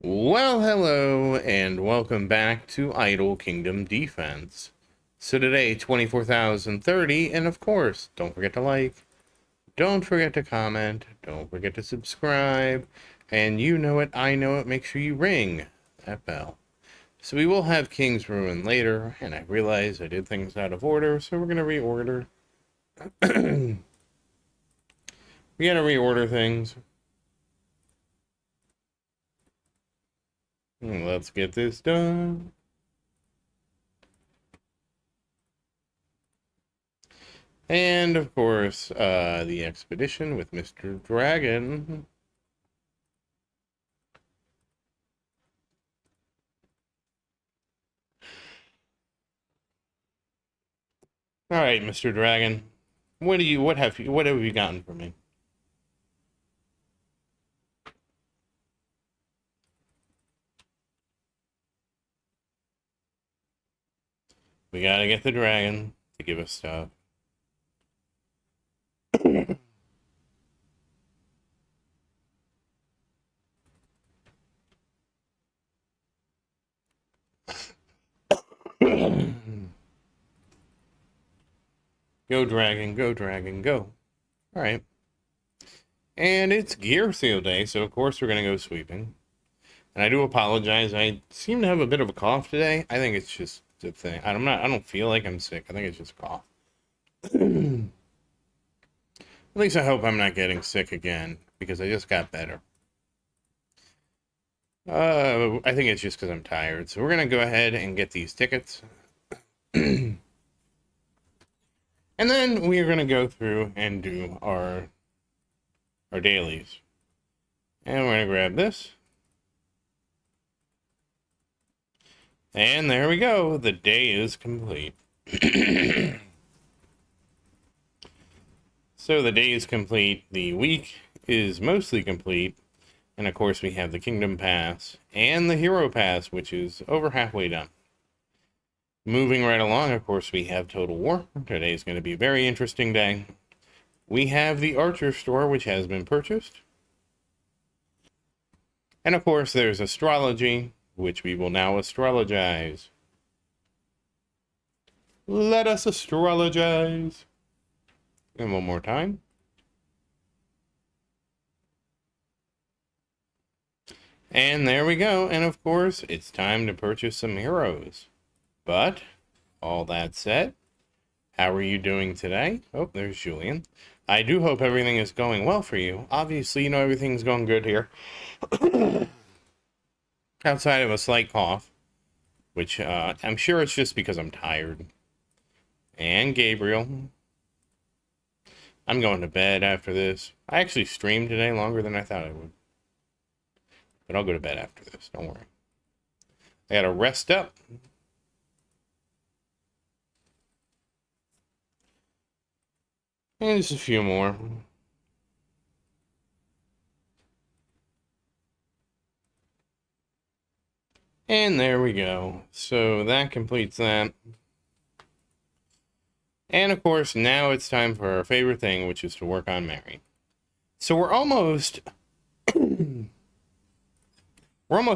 Well, hello, and welcome back to Idle Kingdom Defense. So today, 24,030, and of course, don't forget to like, don't forget to comment, don't forget to subscribe, and you know it, I know it, make sure you ring that bell. So we will have King's Ruin later, and I realize I did things out of order, so we're going to reorder. We got to reorder things. Let's get this done. And, of course, the expedition with Mr. Dragon. All right, Mr. Dragon. What have you gotten for me? We gotta get the dragon to give us stuff. Go dragon, go dragon, go. All right. And it's gear seal day, so of course we're gonna go sweeping. And I do apologize. I seem to have a bit of a cough today. I think it's just the thing. I don't feel like I'm sick. I think it's just a cough. At least I hope I'm not getting sick again, because I just got better. I think it's just because I'm tired. So we're gonna go ahead and get these tickets. And then we are gonna go through and do our dailies. And we're gonna grab this. And there we go. The day is complete. So the day is complete. The week is mostly complete. And of course we have the Kingdom Pass and the Hero Pass, which is over halfway done. Moving right along, of course, we have Total War. Today is going to be a very interesting day. We have the Archer store, which has been purchased. And of course, there's Astrology, which we will now astrologize. Let us astrologize. And one more time. And there we go. And of course, it's time to purchase some heroes. But, all that said, how are you doing today? Oh, there's Julian. I do hope everything is going well for you. Obviously, you know everything's going good here. Outside of a slight cough, which I'm sure it's just because I'm tired. And Gabriel. I'm going to bed after this. I actually streamed today longer than I thought I would. But I'll go to bed after this, don't worry. I gotta rest up. And just a few more. And there we go. So that completes that. And of course, now it's time for our favorite thing, which is to work on Marian. So we're almost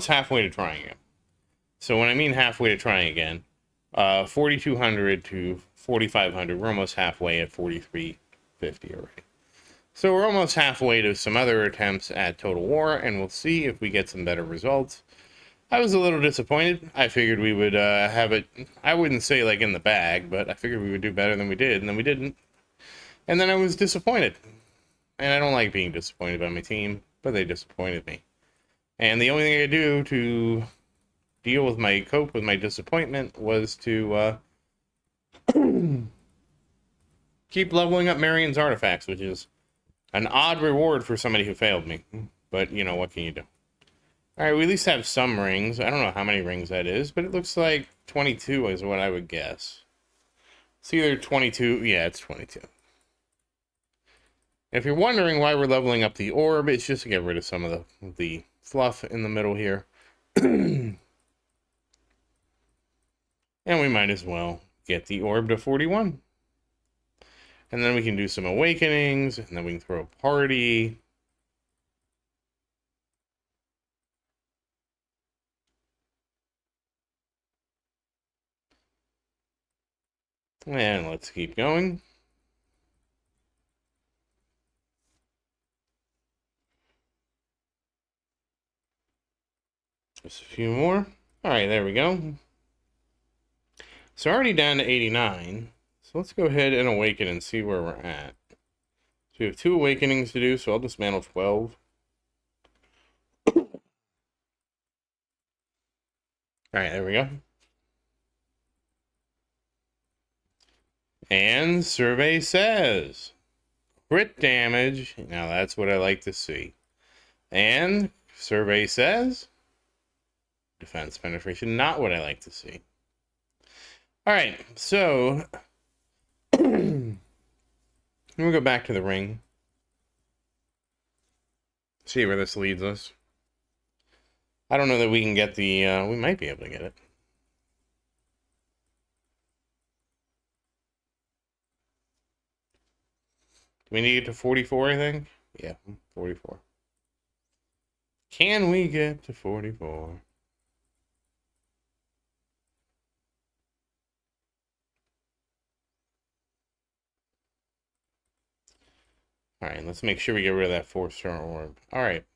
halfway to trying it. So when I mean halfway to trying again, 4,200 to 4,500, we're almost halfway at 4,350 already. So we're almost halfway to some other attempts at Total War, and we'll see if we get some better results. I was a little disappointed. I figured we would have it, I wouldn't say like in the bag, but I figured we would do better than we did, and then we didn't. And then I was disappointed. And I don't like being disappointed by my team, but they disappointed me. And the only thing I could do to cope with my disappointment was to keep leveling up Marian's artifacts, which is an odd reward for somebody who failed me. But, you know, what can you do? Alright, we at least have some rings. I don't know how many rings that is, but it looks like 22 is what I would guess. It's either 22, yeah, it's 22. If you're wondering why we're leveling up the orb, it's just to get rid of some of the fluff in the middle here. And we might as well get the orb to 41. And then we can do some awakenings, and then we can throw a party. And let's keep going. Just a few more. All right, there we go. So already down to 89. So let's go ahead and awaken and see where we're at. So we have 2 awakenings to do, so I'll dismantle 12. All right, there we go. And survey says crit damage. Now that's what I like to see. And survey says defense penetration, not what I like to see. All right, so we'll go back to the ring. See where this leads us. I don't know that we can get the, we might be able to get it. Do we need to get to 44, I think? Yeah, 44. Can we get to 44? All right, let's make sure we get rid of that 4-star orb. All right.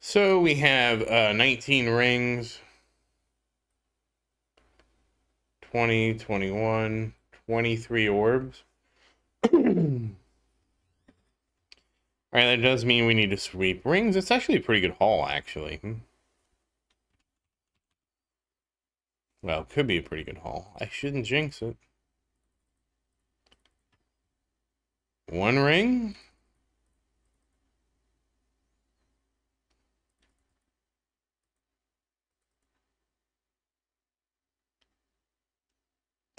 So we have 19 rings. 20, 21, 23 orbs. All right, that does mean we need to sweep rings. It's actually a pretty good haul, actually. Well, it could be a pretty good haul. I shouldn't jinx it. 1 ring.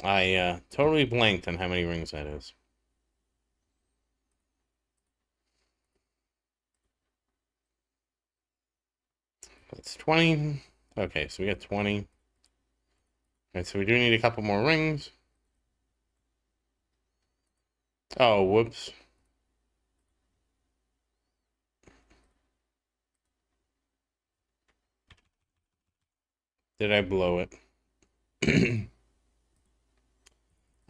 I totally blanked on how many rings that is. That's 20. Okay, so we got 20. All right, so we do need a couple more rings. Oh, whoops. Did I blow it?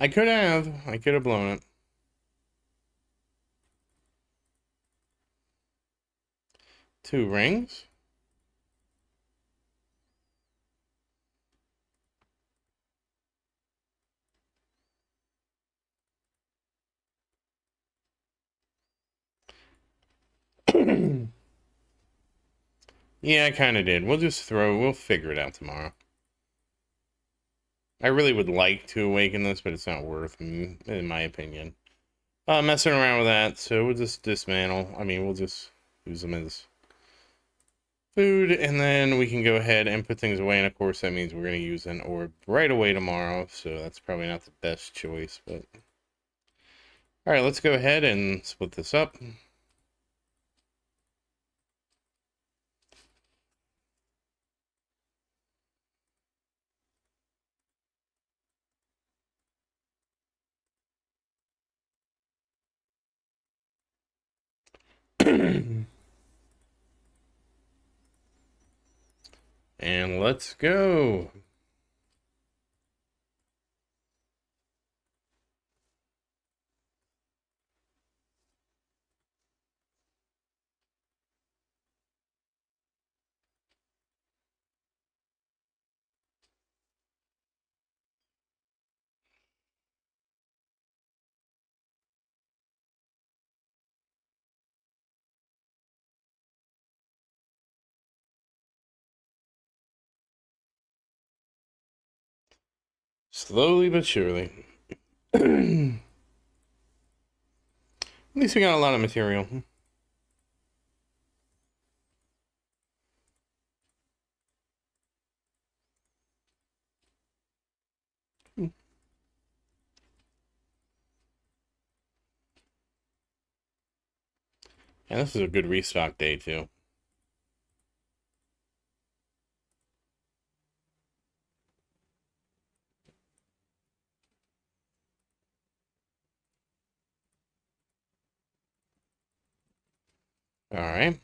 I could have blown it. Two rings. Yeah, I kind of did. We'll figure it out tomorrow. I really would like to awaken this, but it's not worth, in my opinion. Messing around with that, so we'll just dismantle. I mean, we'll just use them as food, and then we can go ahead and put things away, and of course that means we're going to use an orb right away tomorrow, so that's probably not the best choice, but... Alright, let's go ahead and split this up. And let's go. Slowly but surely. At least we got a lot of material. And this is a good restock day, too. Alright.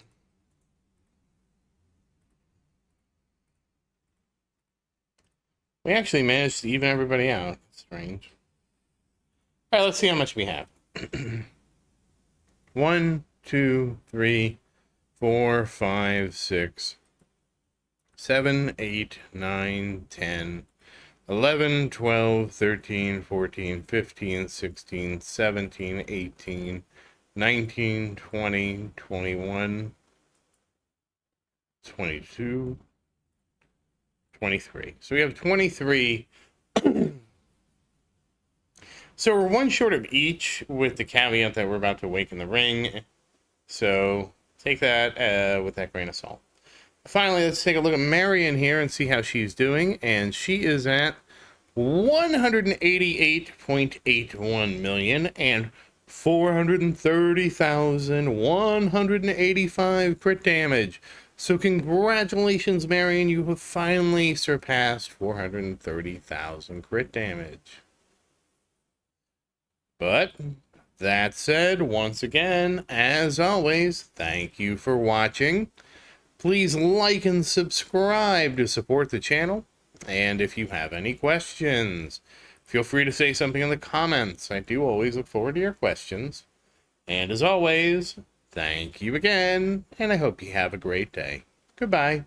We actually managed to even everybody out. It's Strange. All right, let's see how much we have. 1, 2, 3, 4, 5, 6, 7, 8, 9, 10, 11, 12, 13, 14, 15, 16, 17, 18, 19, 20, 21, 22, 23. So we have 23. So we're one short of each, with the caveat that we're about to awaken the ring. So take that with that grain of salt. Finally, let's take a look at Marian here and see how she's doing. And she is at 188.81 million and 430,185 crit damage. So congratulations, Marian, you have finally surpassed 430,000 crit damage. But that said, once again, as always, thank you for watching. Please like and subscribe to support the channel. And if you have any questions, feel free to say something in the comments. I do always look forward to your questions. And as always, thank you again, and I hope you have a great day. Goodbye.